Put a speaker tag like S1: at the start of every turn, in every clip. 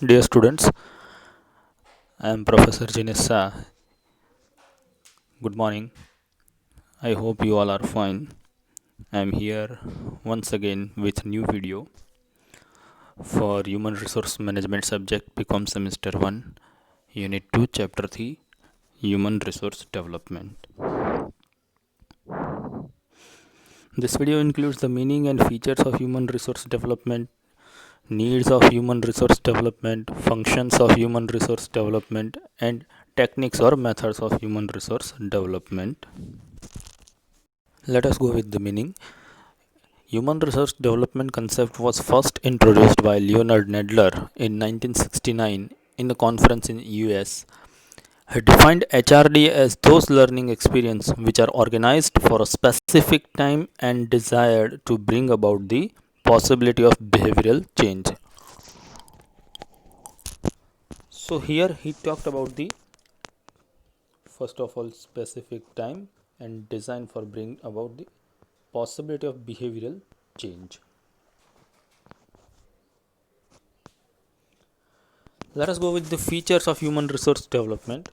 S1: Dear students, I am Professor Jinissa. Good morning. I hope you all are fine. I am here once again with new video for Human Resource Management subject BCom Semester 1, Unit 2, Chapter 3, Human Resource Development. This video includes the meaning and features of human resource development, needs of human resource development, functions of human resource development, and techniques or methods of human resource development. Let us go with the meaning. Human resource development concept was first introduced by Leonard Nedler in 1969 in a conference in US. He defined HRD as those learning experience which are organized for a specific time and desired to bring about the possibility of behavioral change. So here he talked about the first of all specific time and design for bring about the possibility of behavioral change. Let us go with the features of human resource development.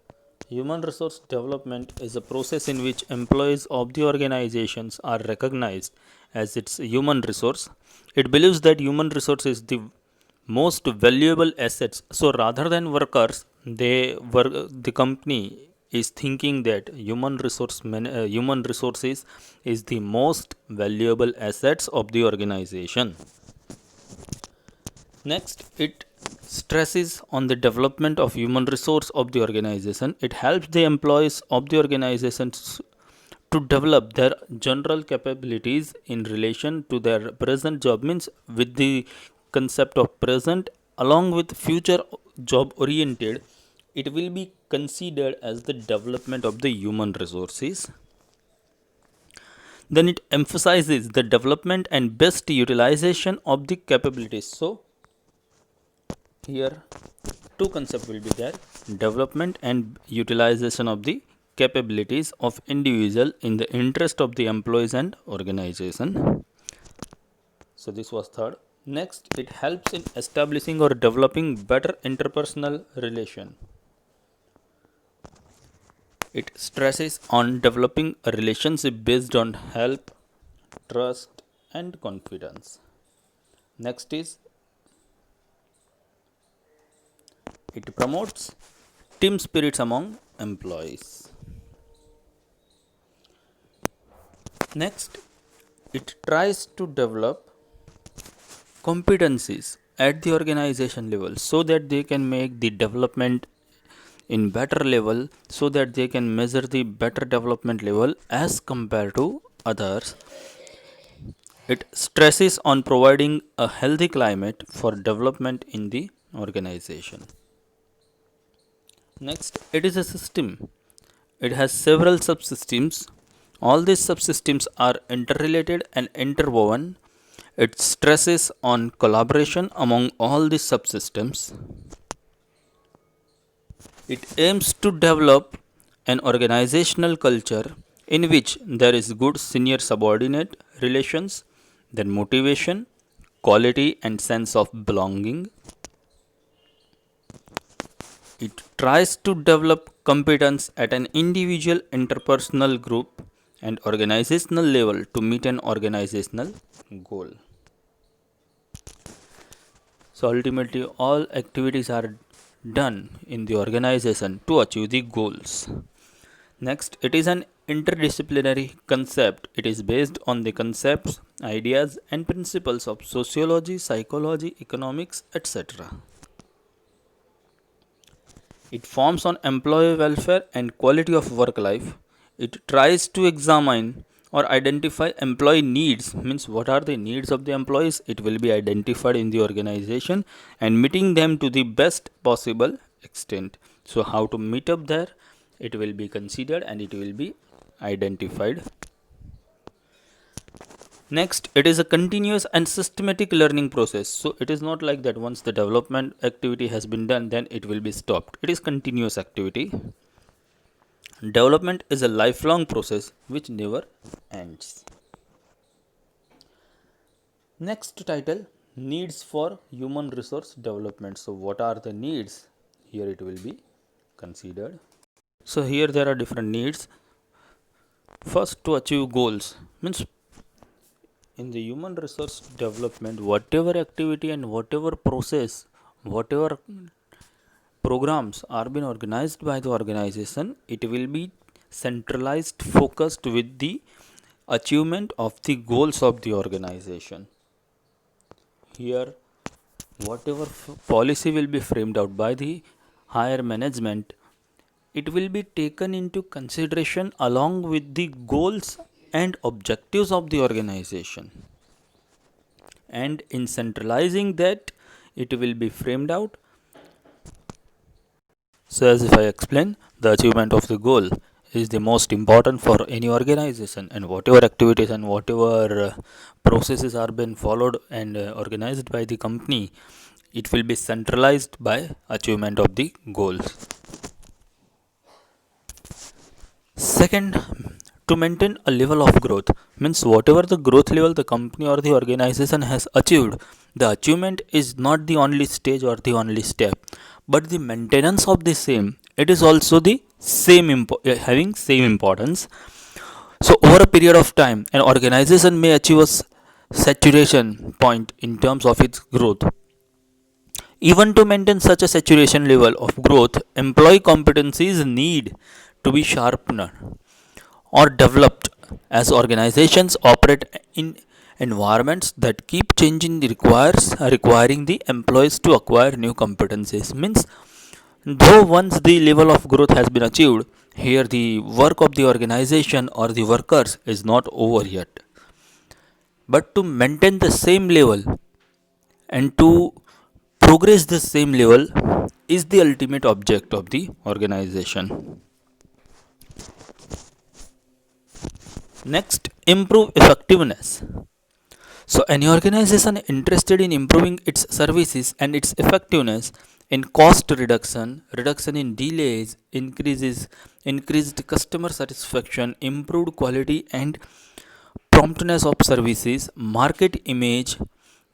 S1: Human resource development is a process in which employees of the organizations are recognized as its human resource. It believes that human resource is the most valuable assets. So rather than workers, the company is thinking that human resources is the most valuable assets of the organization. Next, it stresses on the development of human resource of the organization. It helps the employees of the organizations to develop their general capabilities in relation to their present job, means with the concept of present along with future job oriented, it will be considered as the development of the human resources. Then it emphasizes the development and best utilization of the capabilities. So here two concepts will be there: development and utilization of the capabilities of individual in the interest of the employees and organization. So this was third. Next, it helps in establishing or developing better interpersonal relation. It stresses on developing a relationship based on help, trust, and confidence. Next is it promotes team spirits among employees. Next, it tries to develop competencies at the organization level so that they can make the development in better level, so that they can measure the better development level as compared to others. It stresses on providing a healthy climate for development in the organization. Next, it is a system. It has several subsystems. All these subsystems are interrelated and interwoven. It stresses on collaboration among all the subsystems. It aims to develop an organizational culture in which there is good senior subordinate relations, then motivation, quality, and sense of belonging. It tries to develop competence at an individual, interpersonal, group, and organizational level to meet an organizational goal. So ultimately, all activities are done in the organization to achieve the goals. Next, it is an interdisciplinary concept. It is based on the concepts, ideas, and principles of sociology, psychology, economics, etc. It forms on employee welfare and quality of work life. It tries to examine or identify employee needs, means what are the needs of the employees. It will be identified in the organization and meeting them to the best possible extent. So how to meet up there, it will be considered and it will be identified. Next, it is a continuous and systematic learning process. So it is not like that once the development activity has been done, then it will be stopped. It is continuous activity. Development is a lifelong process which never ends. Next title, needs for human resource development. So what are the needs? Here it will be considered. So here there are different needs. First, to achieve goals, means in the human resource development, whatever activity and whatever process, whatever programs are being organized by the organization, it will be centralized, focused with the achievement of the goals of the organization. Here, whatever policy will be framed out by the higher management, it will be taken into consideration along with the goals and objectives of the organization. And in centralizing that, it will be framed out. So, as if I explain, the achievement of the goal is the most important for any organization, and whatever activities and whatever processes are being followed and organized by the company, it will be centralized by achievement of the goals. Second, to maintain a level of growth, means whatever the growth level the company or the organization has achieved, the achievement is not the only stage or the only step, but the maintenance of the same. It is also the having same importance. So over a period of time, an organization may achieve a saturation point in terms of its growth. Even to maintain such a saturation level of growth, employee competencies need to be sharpened or developed, as organizations operate in environments that keep changing requiring the employees to acquire new competencies. Means, though once the level of growth has been achieved, here the work of the organization or the workers is not over yet, but to maintain the same level and to progress the same level is the ultimate object of the organization. Next, improve effectiveness. So, any organization interested in improving its services and its effectiveness in cost reduction, reduction in delays, increased customer satisfaction, improved quality and promptness of services, market image,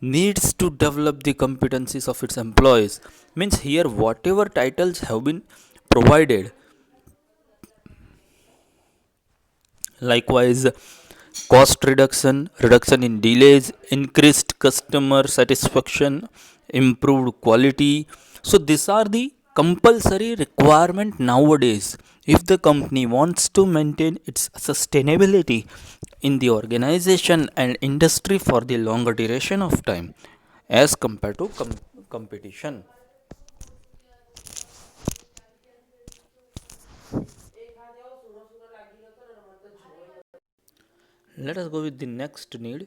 S1: needs to develop the competencies of its employees. Means here whatever titles have been provided, likewise cost reduction, reduction in delays, increased customer satisfaction, improved quality. So these are the compulsory requirement nowadays if the company wants to maintain its sustainability in the organization and industry for the longer duration of time as compared to competition. Let us go with the next need,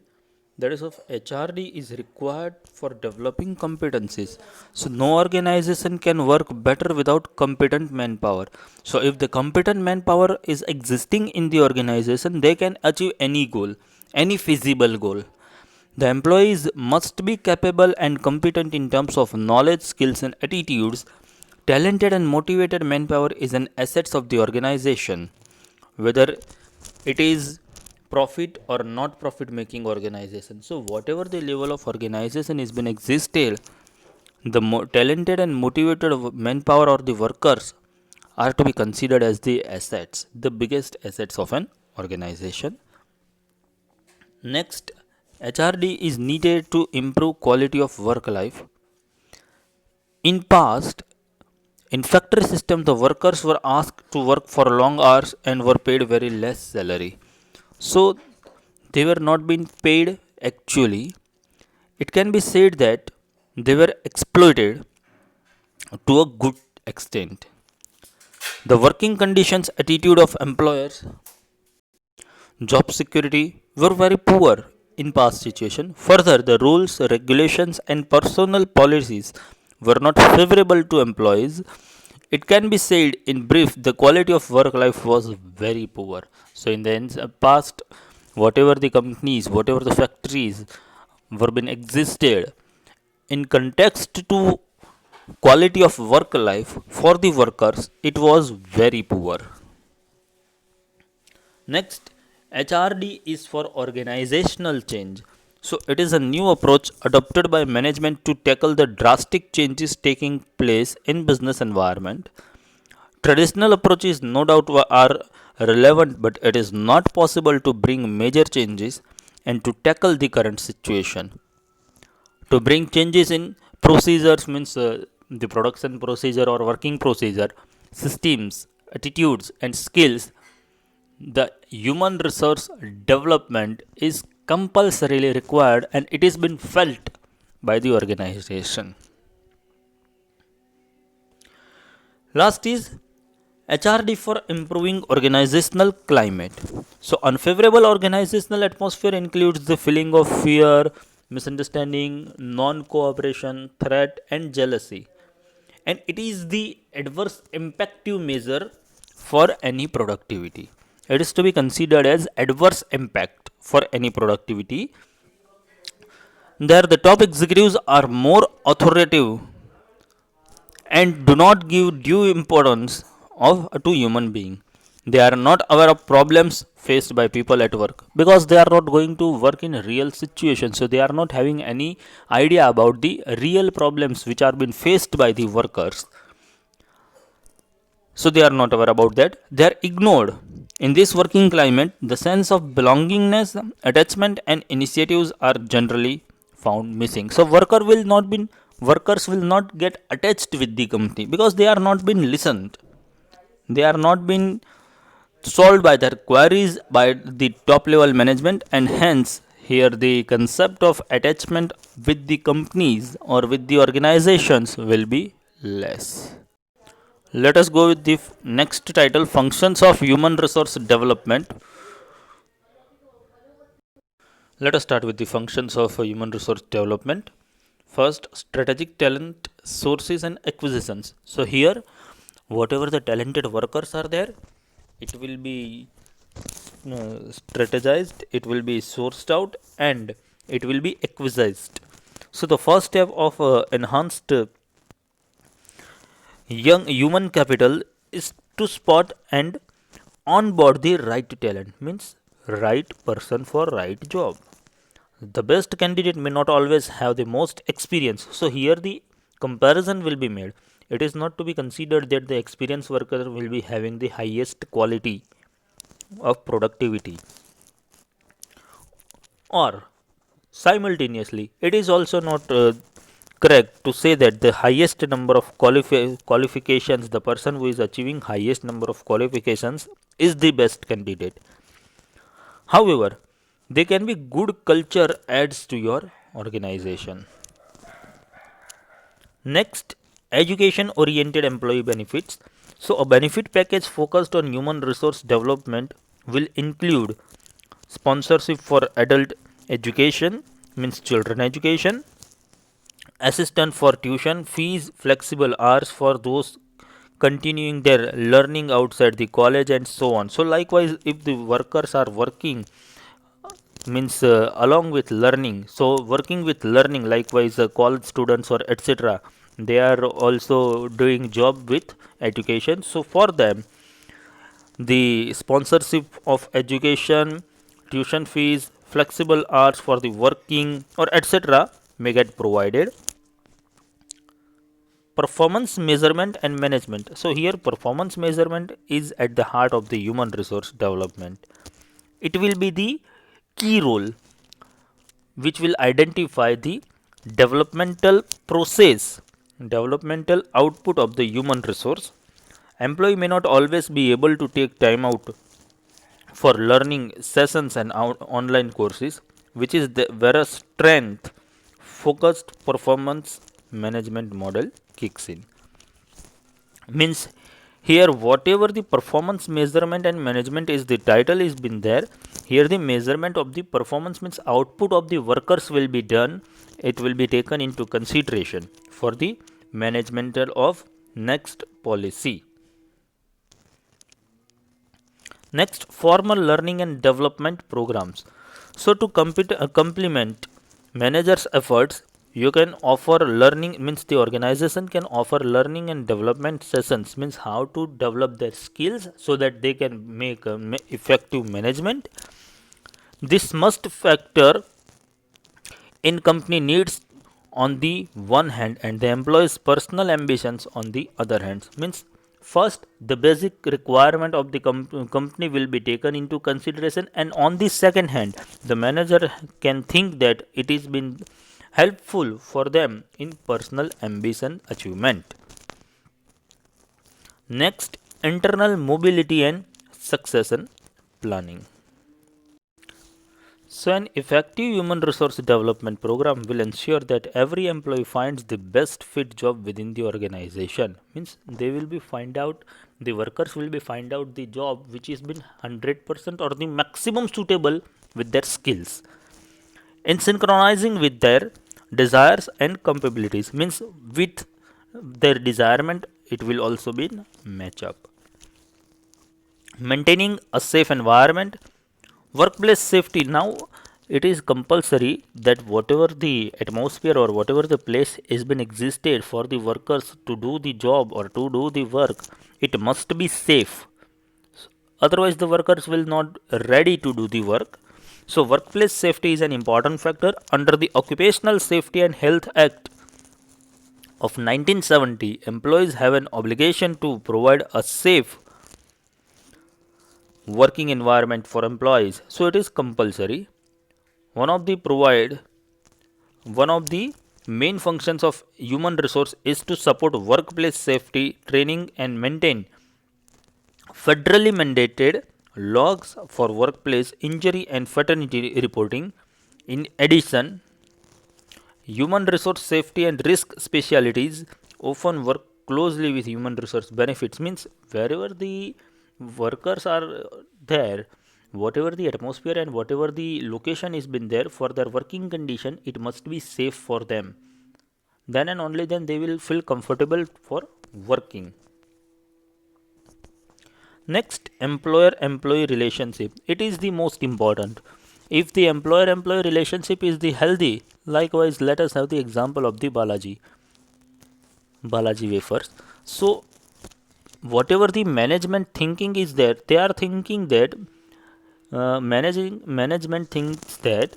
S1: that is of HRD is required for developing competencies. So no organization can work better without competent manpower. So if the competent manpower is existing in the organization, they can achieve any goal, any feasible goal. The employees must be capable and competent in terms of knowledge, skills and attitudes. Talented and motivated manpower is an asset of the organization, whether it is profit or not profit making organization. So whatever the level of organization is been existed, the talented and motivated manpower or the workers are to be considered as the assets, the biggest assets of an organization. Next, HRD is needed to improve quality of work life. In past, in factory system, the workers were asked to work for long hours and were paid very less salary. So they were not being paid actually. It can be said that they were exploited to a good extent. The working conditions, attitude of employers, job security were very poor in past situation. Further, the rules, regulations and personal policies were not favorable to employees. It can be said in brief, the quality of work life was very poor. So in the past, whatever the companies, whatever the factories were been existed, in context to quality of work life for the workers, it was very poor. Next, HRD is for organizational change. So it is a new approach adopted by management to tackle the drastic changes taking place in business environment. Traditional approaches no doubt are relevant, but it is not possible to bring major changes and to tackle the current situation. To bring changes in procedures means the production procedure or working procedure, systems, attitudes and skills, the human resource development is compulsorily required and it is been felt by the organization. Last is HRD for improving organizational climate. So, unfavorable organizational atmosphere includes the feeling of fear, misunderstanding, non cooperation, threat, and jealousy. And it is the adverse impactive measure for any productivity. It is to be considered as adverse impact for any productivity. There, the top executives are more authoritative and do not give due importance to human being. They are not aware of problems faced by people at work because they are not going to work in real situations. So they are not having any idea about the real problems which are being faced by the workers. So they are not aware about that. They are ignored. In this working climate, the sense of belongingness, attachment, and initiatives are generally found missing. So workers will not get attached with the company because they are not being listened. They are not being solved by their queries by the top level management, and hence here the concept of attachment with the companies or with the organizations will be less. Let us go with the next title, functions of human resource development. Let us start with the functions of human resource development. First, strategic talent sources and acquisitions. So here, whatever the talented workers are there, it will be strategized, it will be sourced out, and it will be acquisized. So the first step of enhanced young human capital is to spot and onboard the right talent, means right person for right job. The best candidate may not always have the most experience, so here the comparison will be made. It is not to be considered that the experienced worker will be having the highest quality of productivity, or simultaneously it is also not correct to say that the highest number of qualifications, the person who is achieving highest number of qualifications is the best candidate. However, they can be good culture adds to your organization. Next, education oriented employee benefits. So a benefit package focused on human resource development will include sponsorship for adult education, means children education, assistance for tuition fees, flexible hours for those continuing their learning outside the college, and so on. So likewise, if the workers are working means along with learning, so working with learning, likewise college students or etc., they are also doing job with education. So for them, the sponsorship of education, tuition fees, flexible hours for the working or etc. may get provided. Performance measurement and management. So here performance measurement is at the heart of the human resource development. It will be the key role which will identify the developmental process, developmental output of the human resource. Employee may not always be able to take time out for learning sessions and online courses, which is where a strength focused performance management model kicks in. Means here whatever the performance measurement and management is, the title is been there. Here the measurement of the performance means output of the workers will be done. It will be taken into consideration for the management of next policy. Next, formal learning and development programs. So to complement managers' efforts, you can offer learning, means the organization can offer learning and development sessions, means how to develop their skills so that they can make effective management. This must factor in company needs on the one hand and the employee's personal ambitions on the other hand. Means first the basic requirement of the company will be taken into consideration, and on the second hand the manager can think that it is been helpful for them in personal ambition achievement. Next, internal mobility and succession planning. So, an effective human resource development program will ensure that every employee finds the best fit job within the organization. Means they will be find out, the workers will be find out the job which is been 100% or the maximum suitable with their skills, in synchronizing with their desires and capabilities. Means with their desirement it will also be match up. Maintaining a safe environment. Workplace safety. Now it is compulsory that whatever the atmosphere or whatever the place has been existed for the workers to do the job or to do the work, it must be safe. Otherwise the workers will not ready to do the work. So workplace safety is an important factor. Under the Occupational Safety and Health Act of 1970, employees have an obligation to provide a safe working environment for employees. So it is compulsory. One of the main functions of human resource is to support workplace safety training and maintain federally mandated logs for workplace injury and fatality reporting. In addition, human resource safety and risk specialties often work closely with human resource benefits. Means wherever the workers are there, whatever the atmosphere and whatever the location is been there for their working condition, it must be safe for them. Then and only then they will feel comfortable for working. Next, employer-employee relationship. It is the most important. If the employer-employee relationship is the healthy, likewise let us have the example of the Balaji wafers. So whatever the management thinking is there, they are thinking that management thinks that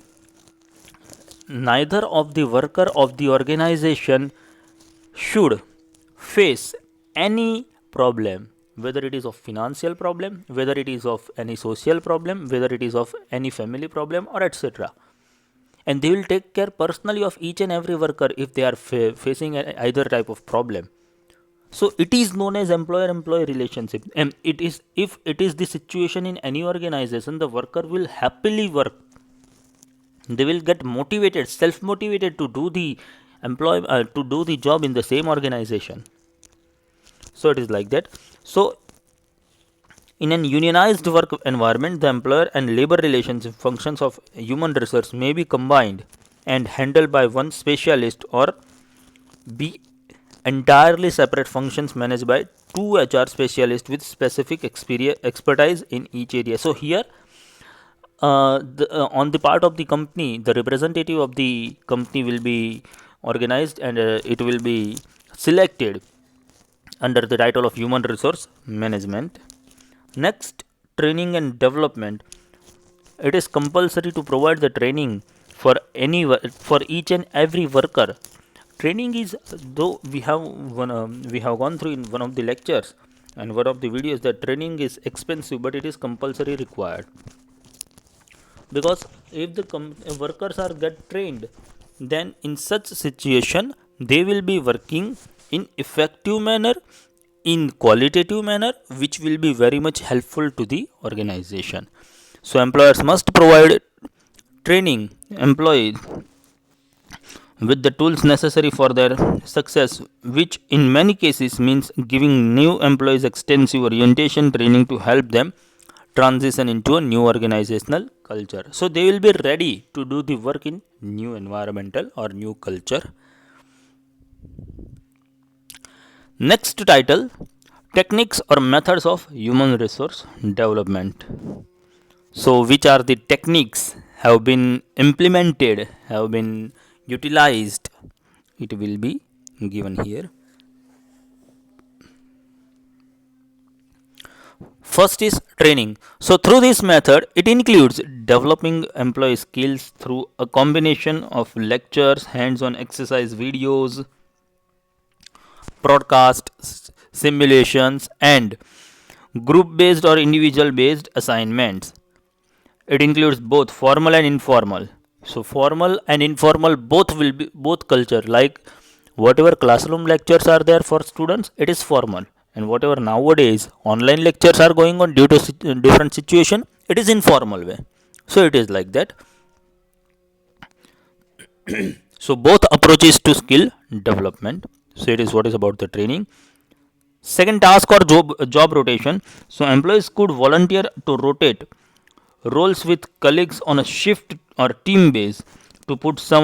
S1: neither of the worker of the organization should face any problem, whether it is of financial problem, whether it is of any social problem, whether it is of any family problem or etc. And they will take care personally of each and every worker if they are facing either type of problem. So it is known as employer-employee relationship, and it is, if it is the situation in any organization, the worker will happily work. They will get motivated, self-motivated to do the to do the job in the same organization. So it is like that. So in an unionized work environment, the employer and labor relations functions of human resource may be combined and handled by one specialist, or be entirely separate functions managed by two HR specialists with specific expertise in each area. So here on the part of the company, the representative of the company will be organized, and it will be selected under the title of human resource management. Next, training and development. It is compulsory to provide the training for each and every worker. Training is, though we have gone through in one of the lectures and one of the videos, that training is expensive, but it is compulsory required. Because if the workers are get trained, then in such situation they will be working in effective manner, in qualitative manner, which will be very much helpful to the organization. So employers must provide training employees with the tools necessary for their success, which in many cases means giving new employees extensive orientation training to help them transition into a new organizational culture. So they will be ready to do the work in new environmental or new culture. Next title, techniques or methods of human resource development. So which are the techniques have been implemented, have been utilized? It will be given here. First is training. So through this method, it includes developing employee skills through a combination of lectures, hands-on exercise videos, broadcasts, simulations, and group-based or individual-based assignments. It includes both formal and informal. So formal and informal both will be both culture, like whatever classroom lectures are there for students, it is formal, and whatever nowadays online lectures are going on due to different situation, it is informal way. So it is like that. So both approaches to skill development. So it is what is about the training. Second, task or job rotation. So employees could volunteer to rotate roles with colleagues on a shift or team base to put some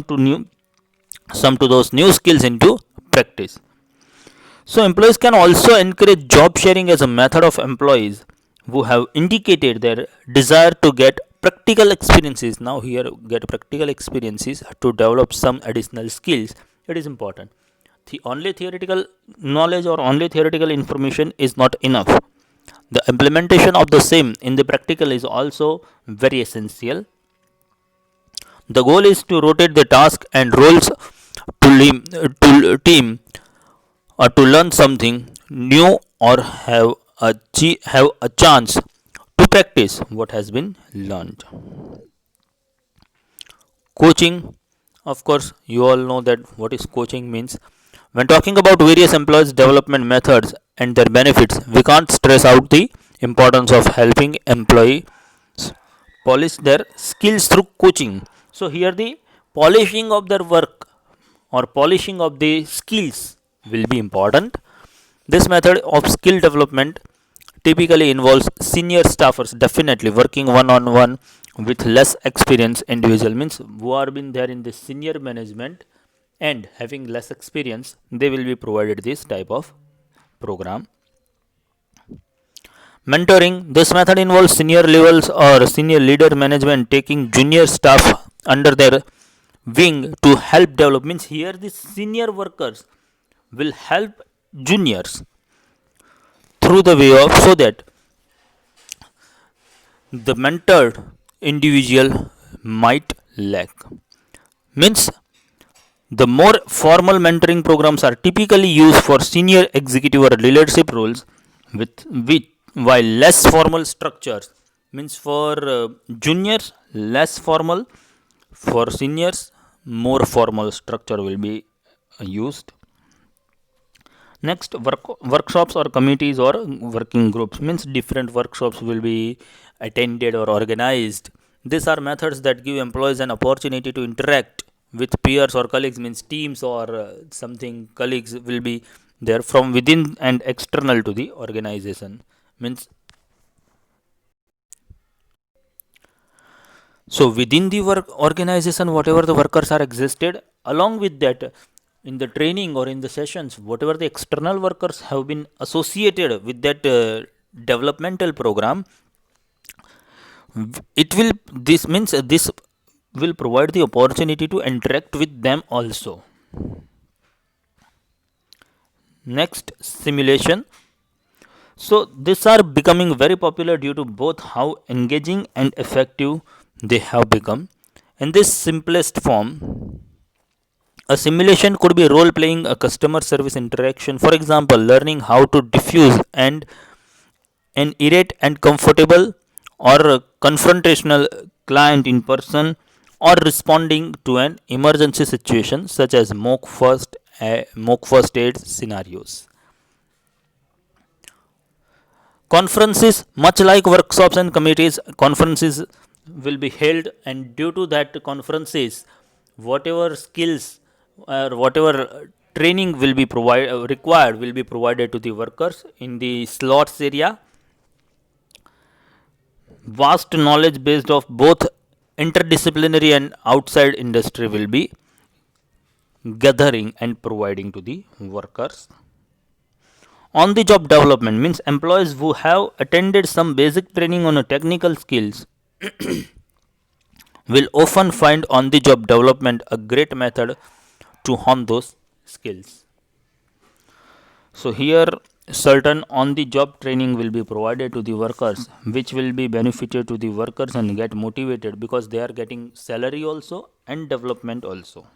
S1: to those new skills into practice. So employees can also encourage job sharing as a method of employees who have indicated their desire to get practical experiences. Now here get practical experiences to develop some additional skills. It is important. The only theoretical knowledge or only theoretical information is not enough. The implementation of the same in the practical is also very essential. The goal is to rotate the task and roles to team or to learn something new or have a chance to practice what has been learned. Coaching, of course, you all know that what is coaching means. When talking about various employees' development methods and their benefits, we can't stress out the importance of helping employees polish their skills through coaching. So here the polishing of their work or polishing of the skills will be important. This method of skill development typically involves senior staffers definitely working one on one with less experienced individual, means who are been there in the senior management and having less experience, they will be provided this type of program. Mentoring, this method involves senior levels or senior leader management taking junior staff under their wing to help develop, means here the senior workers will help juniors through the way of, so that the mentored individual might lack, means the more formal mentoring programs are typically used for senior executive or leadership roles, with while less formal structures, means for juniors less formal, for seniors more formal structure will be used. Next, workshops or committees or working groups, means different workshops will be attended or organized. These are methods that give employees an opportunity to interact with peers or colleagues, means teams or something colleagues will be there from within and external to the organization, means so within the work organization whatever the workers are existed, along with that in the training or in the sessions whatever the external workers have been associated with that developmental program, it will, this means this will provide the opportunity to interact with them also. Next, simulation. So these are becoming very popular due to both how engaging and effective they have become. In this simplest form, a simulation could be role playing a customer service interaction. For example, learning how to diffuse and an irate and comfortable or confrontational client in person, or responding to an emergency situation such as mock first aid scenarios. Conferences, much like workshops and committees, conferences will be held, and due to that conferences, whatever skills or whatever training will be required will be provided to the workers in the slots area. Vast knowledge based of both interdisciplinary and outside industry will be gathering and providing to the workers. On the job development, means employees who have attended some basic training on a technical skills will often find on the job development a great method to hone those skills. So here certain on the job training will be provided to the workers, which will be benefited to the workers and get motivated because they are getting salary also and development also.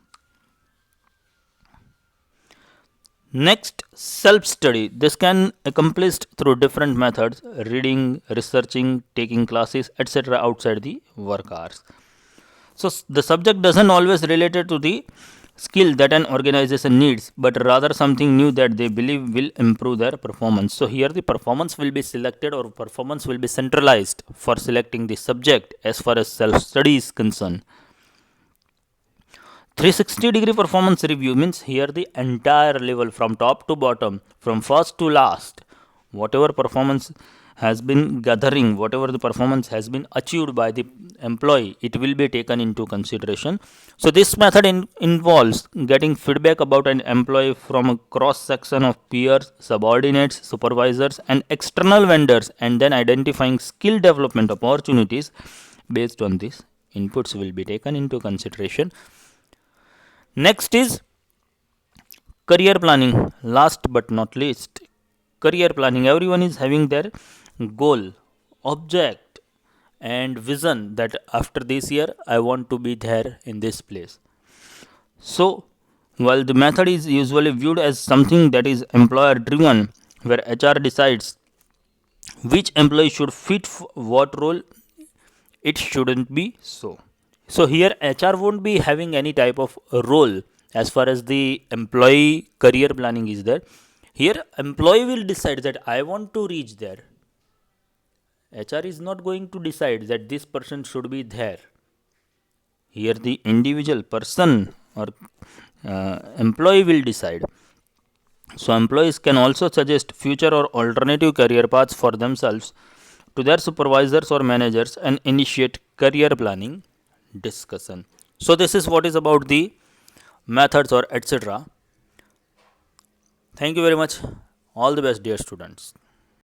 S1: Next, self study. This can accomplished through different methods: reading, researching, taking classes, etc. outside the work hours. So the subject doesn't always related to the skill that an organization needs, but rather something new that they believe will improve their performance. So here the performance will be selected, or performance will be centralized for selecting the subject as far as self study is concerned. 360-degree performance review means here the entire level from top to bottom, from first to last, whatever performance has been gathering, whatever the performance has been achieved by the employee, it will be taken into consideration. So this method involves getting feedback about an employee from a cross section of peers, subordinates, supervisors and external vendors, and then identifying skill development opportunities based on this inputs will be taken into consideration. Next is career planning. Last but not least, career planning. Everyone is having their goal, object, and vision that after this year I want to be there in this place. So, while the method is usually viewed as something that is employer driven, where HR decides which employee should fit what role, it shouldn't be so. So here HR won't be having any type of role as far as the employee career planning is there. Here employee will decide that I want to reach there. HR is not going to decide that this person should be there. Here the individual person or employee will decide. So employees can also suggest future or alternative career paths for themselves to their supervisors or managers and initiate career planning discussion. So this is what is about the methods or etc. Thank you very much. All the best, dear students.